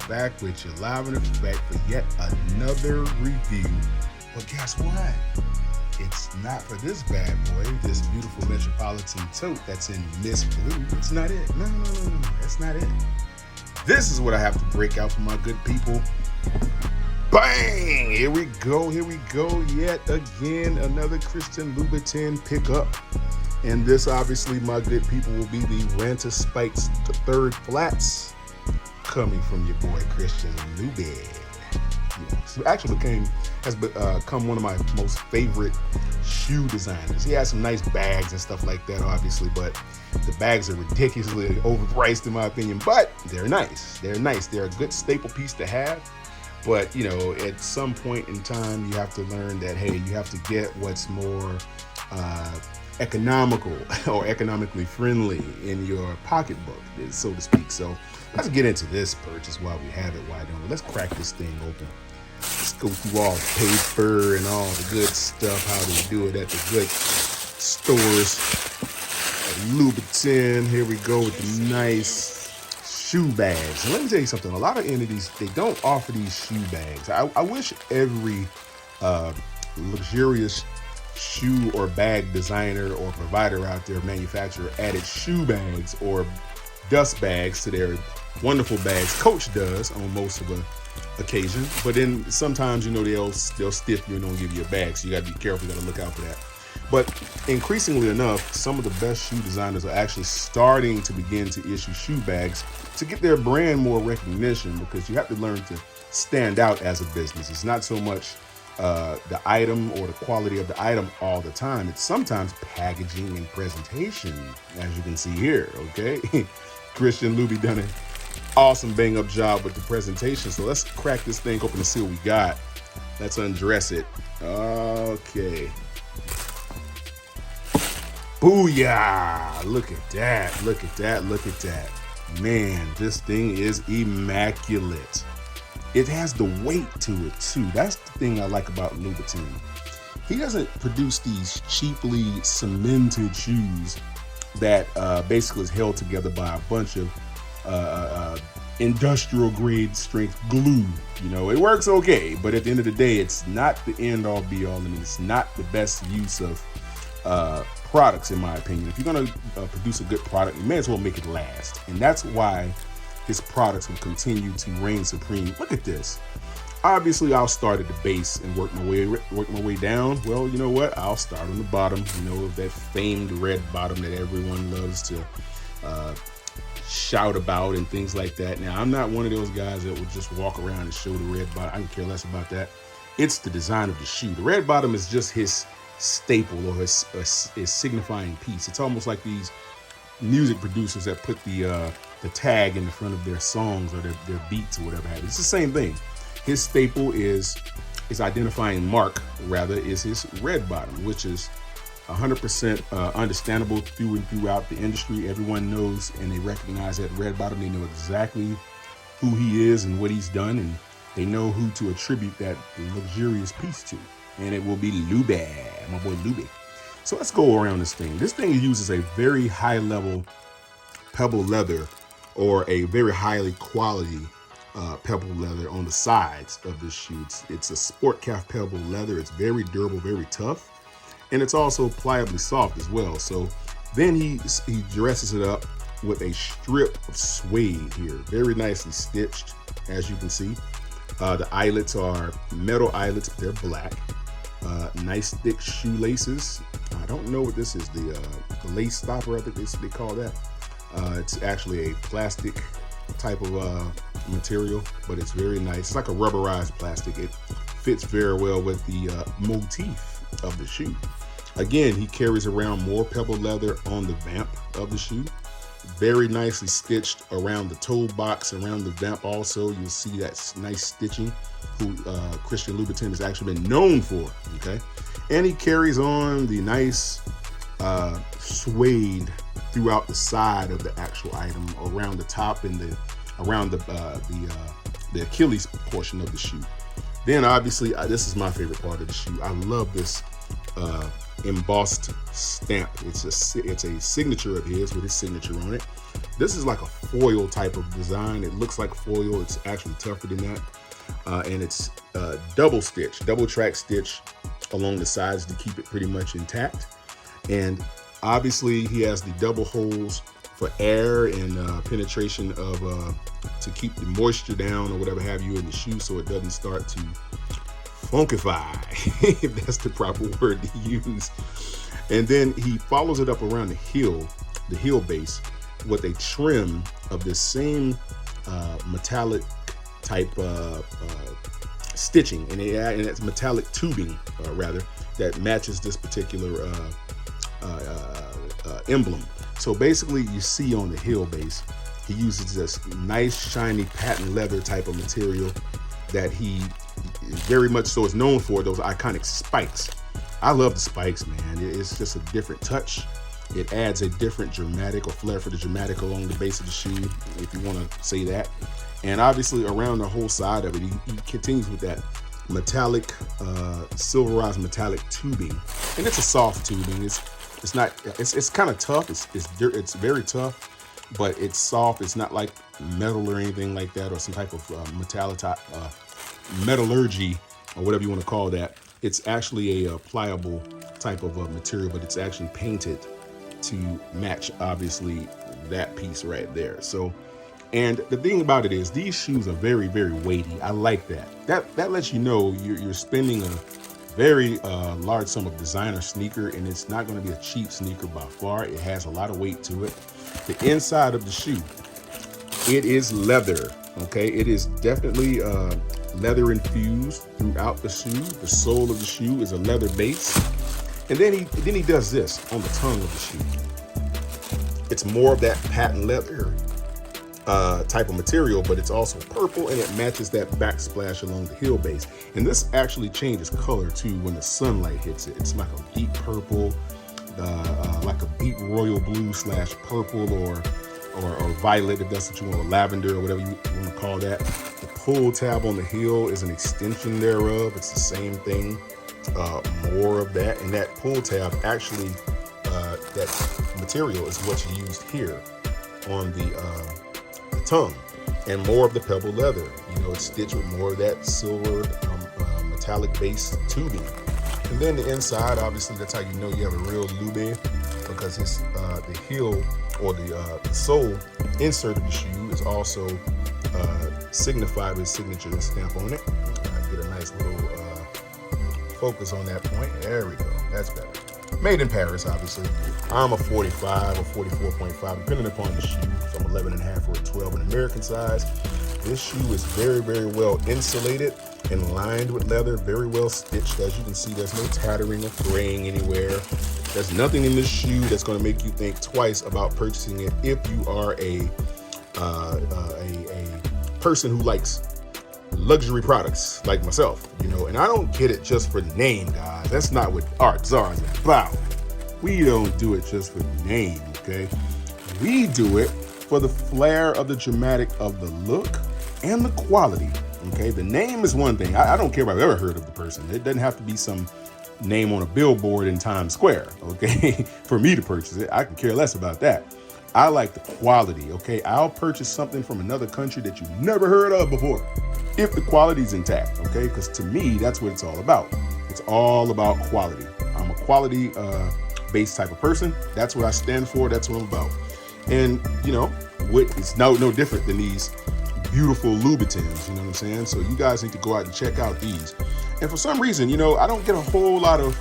back with you live in effect for yet another review. But guess what? It's not for this bad boy, this beautiful Metropolitan tote that's in Miss Blue. It's not it. No. That's not it. This is what I have to break out for my good people. Bang! Here we go. Yet again, another Christian Louboutin pickup. And this, obviously, my good people, will be the Rantus Spikes the third flats coming from your boy Christian Louboutin. Yes. Actually has become one of my most favorite shoe designers. He has some nice bags and stuff like that, obviously, but the bags are ridiculously overpriced in my opinion, but they're nice. They're a good staple piece to have. But, at some point in time, you have to learn that, hey, you have to get what's more economical or economically friendly in your pocketbook, so to speak. So let's get into this purchase while we have it. Why don't we? Let's crack this thing open. Let's go through all the paper and all the good stuff, how they do it at the good stores. Louboutin, here we go with the nice shoe bags. And let me tell you something, a lot of entities, they don't offer these shoe bags. I wish every luxurious shoe or bag designer or provider out there, manufacturer, added shoe bags or dust bags to their wonderful bags. Coach does on most of the occasion, but then sometimes they'll stiff you and don't give you a bag, so you got to be careful. You got to look out for that. But increasingly enough, some of the best shoe designers are actually starting to begin to issue shoe bags to get their brand more recognition, because you have to learn to stand out as a business. It's not so much the item or the quality of the item all the time. It's sometimes packaging and presentation, as you can see here. Okay, Christian Louboutin done an awesome bang up job with the presentation. So let's crack this thing open and see what we got. Let's undress it. Okay. Booyah! Look at that. Man, this thing is immaculate. It has the weight to it too. That's the thing I like about Louboutin. He doesn't produce these cheaply cemented shoes that basically is held together by a bunch of industrial grade strength glue. It works okay, but at the end of the day, it's not the end all be all, and it's not the best use of products, in my opinion. If you're going to produce a good product, you may as well make it last. And that's why his products will continue to reign supreme. Look at this. Obviously, I'll start at the base and work my way down. Well, you know what? I'll start on the bottom, that famed red bottom that everyone loves to shout about and things like that. Now, I'm not one of those guys that will just walk around and show the red bottom. I can care less about that. It's the design of the shoe. The red bottom is just his staple or his signifying piece. It's almost like these music producers that put the tag in the front of their songs or their beats or whatever have you. It's the same thing. His staple is his identifying mark, rather, is his red bottom, which is 100% understandable through and throughout the industry. Everyone knows and they recognize that red bottom. They know exactly who he is and what he's done, and they know who to attribute that luxurious piece to. And it will be Louboutin, my boy Louboutin. So let's go around this thing. This thing uses a very high level pebble leather, or a very highly quality pebble leather on the sides of this shoe. It's a sport calf pebble leather. It's very durable, very tough, and it's also pliably soft as well. So then he dresses it up with a strip of suede here, very nicely stitched, as you can see. The eyelets are metal eyelets, they're black. Nice thick shoelaces. I don't know what this is, the lace stopper, I think they call that. It's actually a plastic type of material, but it's very nice. It's like a rubberized plastic. It fits very well with the motif of the shoe. Again, he carries around more pebble leather on the vamp of the shoe. Very nicely stitched around the toe box, around the vamp also. You'll see that nice stitching, who Christian Louboutin has actually been known for, okay? And he carries on the nice suede throughout the side of the actual item, around the top and around the Achilles portion of the shoe. Then obviously, this is my favorite part of the shoe. I love this embossed stamp. It's a signature of his with his signature on it. This is like a foil type of design. It looks like foil. It's actually tougher than that. And it's double track stitch along the sides to keep it pretty much intact. And obviously he has the double holes for air and penetration of to keep the moisture down or whatever have you in the shoe, so it doesn't start to funkify, if that's the proper word to use. And then he follows it up around the heel base with a trim of the same metallic type stitching, and it's metallic tubing rather, that matches this particular emblem. So basically you see on the heel base, he uses this nice shiny patent leather type of material that he very much so is known for, those iconic spikes. I love the spikes, man. It's just a different touch. It adds a different dramatic or flair for the dramatic along the base of the shoe, if you want to say that. And obviously around the whole side of it, he continues with that metallic, silverized metallic tubing. And it's a soft tubing. It's kind of tough. It's very tough, but it's soft. It's not like metal or anything like that, or some type of metallurgy or whatever you want to call that. It's actually a pliable type of material, but it's actually painted to match obviously that piece right there. So, and the thing about it is these shoes are very, very weighty. I like that. That lets you know you're spending a very large sum of designer sneaker, and it's not going to be a cheap sneaker by far. It has a lot of weight to it. The inside of the shoe, it is leather. Okay, it is definitely leather infused throughout the shoe. The sole of the shoe is a leather base, and then he does this on the tongue of the shoe. It's more of that patent leather type of material, but it's also purple, and it matches that backsplash along the heel base. And this actually changes color too when the sunlight hits it. It's like a deep purple, like a deep royal blue / purple, or violet, if that's what you want, or lavender, or whatever you want to call that. The pull tab on the heel is an extension thereof. It's the same thing, more of that. And that pull tab actually, that material is what's used here on the tongue, and more of the pebble leather. You know, it's stitched with more of that silver metallic base tubing. And then the inside, obviously, that's how you know you have a real Louboutin, because it's the heel or the sole insert of the shoe is also signified with signature and stamp on it. Get a nice little focus on that point. There we go. That's better. Made in Paris, obviously. I'm a 45 or 44.5, depending upon the shoe. So I'm 11.5 or a 12 in American size. This shoe is very, very well insulated and lined with leather, very well stitched. As you can see, there's no tattering or fraying anywhere. There's nothing in this shoe that's going to make you think twice about purchasing it if you are a person who likes luxury products like myself, you know. And I don't get it just for name, guys. That's not what Art Czar is about. We don't do it just for name, okay? We do it for the flair of the dramatic of the look and the quality, okay? The name is one thing. I don't care if I've ever heard of the person. It doesn't have to be some name on a billboard in Times Square, okay? For me to purchase it, I can care less about that. I like the quality, okay? I'll purchase something from another country that you've never heard of before if the quality's intact, okay? Because to me, that's what it's all about. It's all about quality. I'm a quality based type of person. That's what I stand for. That's what I'm about. And, you know, it's no different than these beautiful Louboutins, you know what I'm saying? So you guys need to go out and check out these. And for some reason, you know, I don't get a whole lot of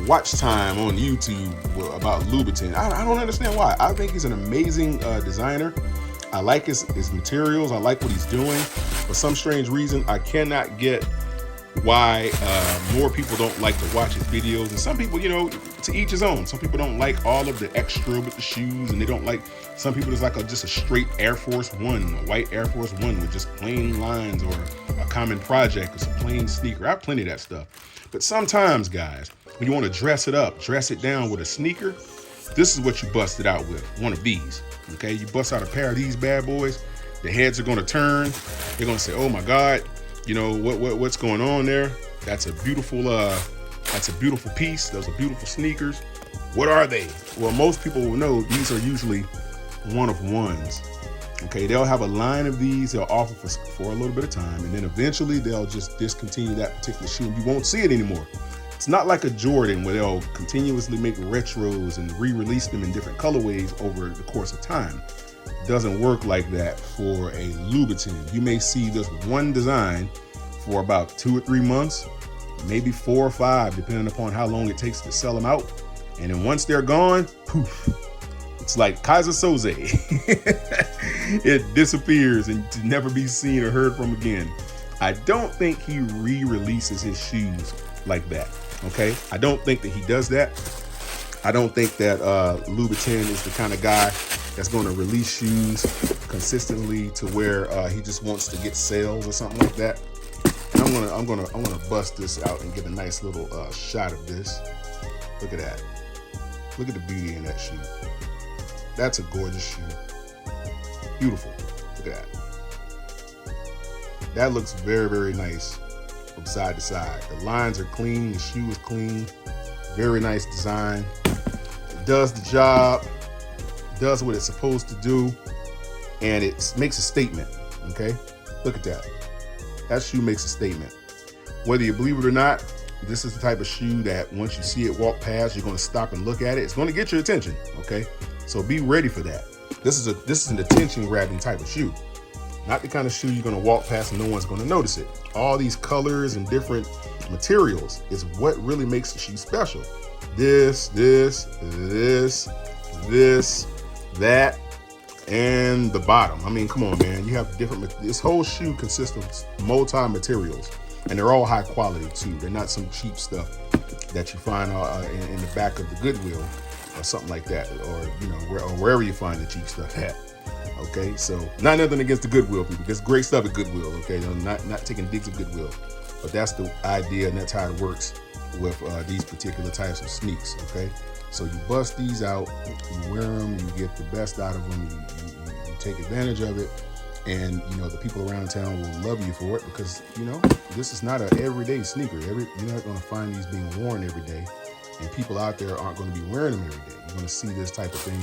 watch time on YouTube about Louboutin. I don't understand why. I think he's an amazing designer. I like his materials. I like what he's doing. For some strange reason, I cannot get why more people don't like to watch his videos. And some people, you know, to each his own. Some people don't like all of the extra with the shoes, and they don't like, some people just like just a straight Air Force One, a white Air Force One with just plain lines, or a common project, or some plain sneaker. I have plenty of that stuff. But sometimes, guys, when you want to dress it up, dress it down with a sneaker, this is what you bust it out with. One of these, okay? You bust out a pair of these bad boys, the heads are going to turn. They're going to say, oh my God, you know, what's going on there? That's a beautiful That's a beautiful piece. Those are beautiful sneakers. What are they? Well, most people will know these are usually one of ones. Okay, they'll have a line of these they'll offer for a little bit of time, and then eventually they'll just discontinue that particular shoe and you won't see it anymore. It's not like a Jordan where they'll continuously make retros and re-release them in different colorways over the course of time. It doesn't work like that for a Louboutin. You may see this one design for about 2 or 3 months, maybe 4 or 5, depending upon how long it takes to sell them out. And then once they're gone, poof, it's like Kaiser Soze. It disappears and to never be seen or heard from again. I don't think he re-releases his shoes like that, okay? I don't think that he does that. I don't think that Louboutin is the kind of guy that's going to release shoes consistently to where he just wants to get sales or something like that. And I'm gonna bust this out and get a nice little shot of this. Look at that. Look at the beauty in that shoe. That's a gorgeous shoe. Beautiful. Look at that. That looks very, very nice from side to side. The lines are clean. The shoe is clean. Very nice design. It does the job. Does what it's supposed to do. And it makes a statement. Okay? Look at that. That shoe makes a statement. Whether you believe it or not, this is the type of shoe that once you see it walk past, you're going to stop and look at it. It's going to get your attention. Okay? So be ready for that. This is an attention grabbing type of shoe. Not the kind of shoe you're going to walk past and no one's going to notice it. All these colors and different materials is what really makes the shoe special. This, that, and the bottom. I mean, come on, man. You have this whole shoe consists of multi-materials, and they're all high quality too. They're not some cheap stuff that you find in the back of the Goodwill or something like that, or wherever you find the cheap stuff at. Okay, so not nothing against the Goodwill people. There's great stuff at Goodwill. Okay, I'm not taking digs at Goodwill, but that's the idea, and that's how it works with these particular types of sneaks. Okay, so you bust these out, you wear them, you get the best out of them, you take advantage of it, and the people around town will love you for it because this is not an everyday sneaker. You're not going to find these being worn every day, and people out there aren't going to be wearing them every day. You're going to see this type of thing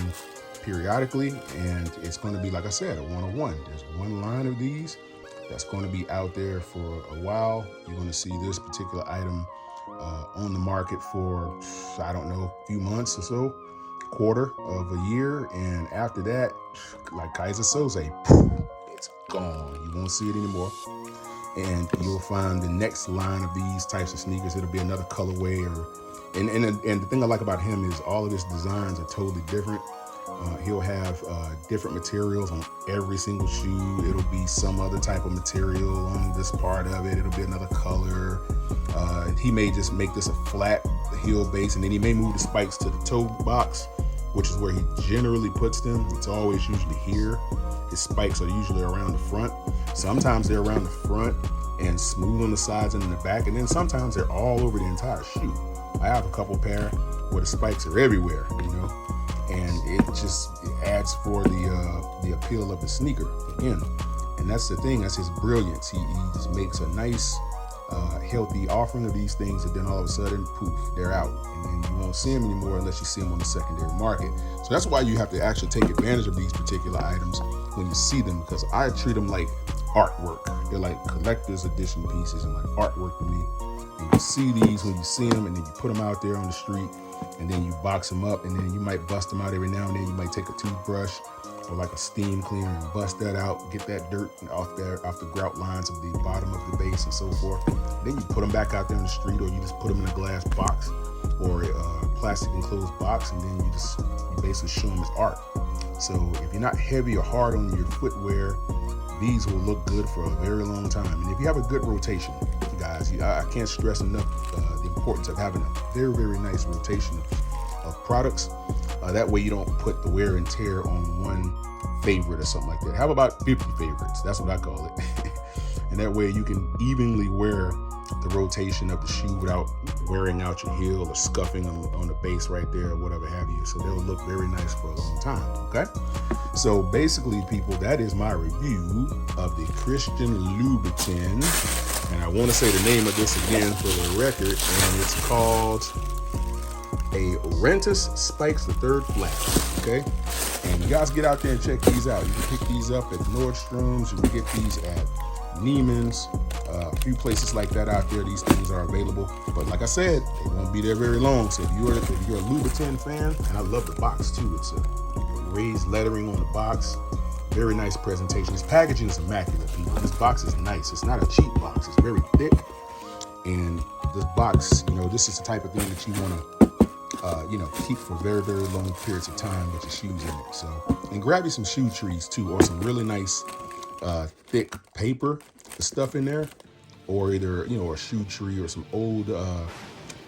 periodically, and it's going to be, like I said, a one-of-one. There's one line of these that's going to be out there for a while. You're going to see this particular item on the market for, I don't know, a few months or so, quarter of a year, and after that, like Kaiser Soze, it's gone. You won't see it anymore, and you'll find the next line of these types of sneakers. It'll be another colorway, and the thing I like about him is all of his designs are totally different. He'll have different materials on every single shoe. It'll be some other type of material on this part of it. It'll be another color. He may just make this a flat heel base, and then he may move the spikes to the toe box, which is where he generally puts them. It's always usually here. His spikes are usually around the front. Sometimes they're around the front and smooth on the sides and in the back, and then sometimes they're all over the entire shoe. I have a couple pair where the spikes are everywhere, and it adds for the appeal of the sneaker again. And that's the thing, that's his brilliance. He just makes a nice, healthy offering of these things, and then all of a sudden, poof, they're out. And then you won't see them anymore unless you see them on the secondary market. So that's why you have to actually take advantage of these particular items when you see them, because I treat them like artwork. They're like collector's edition pieces and like artwork to me. And you see these when you see them, and then you put them out there on the street, and then you box them up, and then you might bust them out every now and then. You might take a toothbrush or like a steam cleaner and bust that out, get that dirt off the grout lines of the bottom of the base and so forth. Then you put them back out there in the street, or you just put them in a glass box or a plastic enclosed box, and then you basically show them as art. So if you're not heavy or hard on your footwear, these will look good for a very long time. And if you have a good rotation, guys, I can't stress enough the importance of having a very, very nice rotation of products. That way you don't put the wear and tear on one favorite or something like that. Have about 50 favorites. That's what I call it. And that way you can evenly wear the rotation of the shoe without wearing out your heel or scuffing on the base right there or whatever have you. So they'll look very nice for a long time, okay? So basically, people, that is my review of the Christian Louboutin And I want to say the name of this again for the record, and it's called a Rantus Spikes the Third Flat, okay? And you guys get out there and check these out. You can pick these up at Nordstrom's. You can get these at Neiman's, a few places like that out there. These things are available. But like I said, they won't be there very long. So if you're a Louboutin fan, and I love the box too. It's a raised lettering on the box. Very nice presentation. This packaging is immaculate, people. This box is nice. It's not a cheap box. It's very thick. And this box, this is the type of thing that you want to keep for very, very long periods of time with your shoes in it. So, and grab you some shoe trees too, or some really nice thick paper stuff in there, or either a shoe tree or some old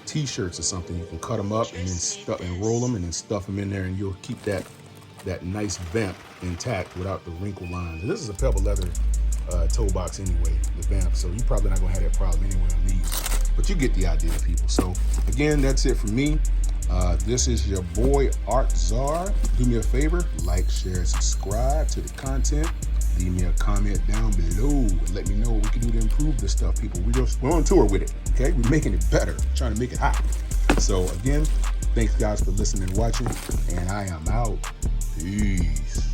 t-shirts or something. You can cut them up and then roll them and then stuff them in there, and you'll keep that nice vamp intact without the wrinkle lines. And this is a pebble leather toe box anyway, the vamp, so you're probably not gonna have that problem anyway on these. But you get the idea, people. So again, that's it for me. This is your boy Art Czar. Do me a favor, like, share, subscribe to the content. Leave me a comment down below and let me know what we can do to improve this stuff, people. We're on tour with it, okay? We're making it better, trying to make it hot. So again, thanks guys for listening and watching, and I am out. Peace.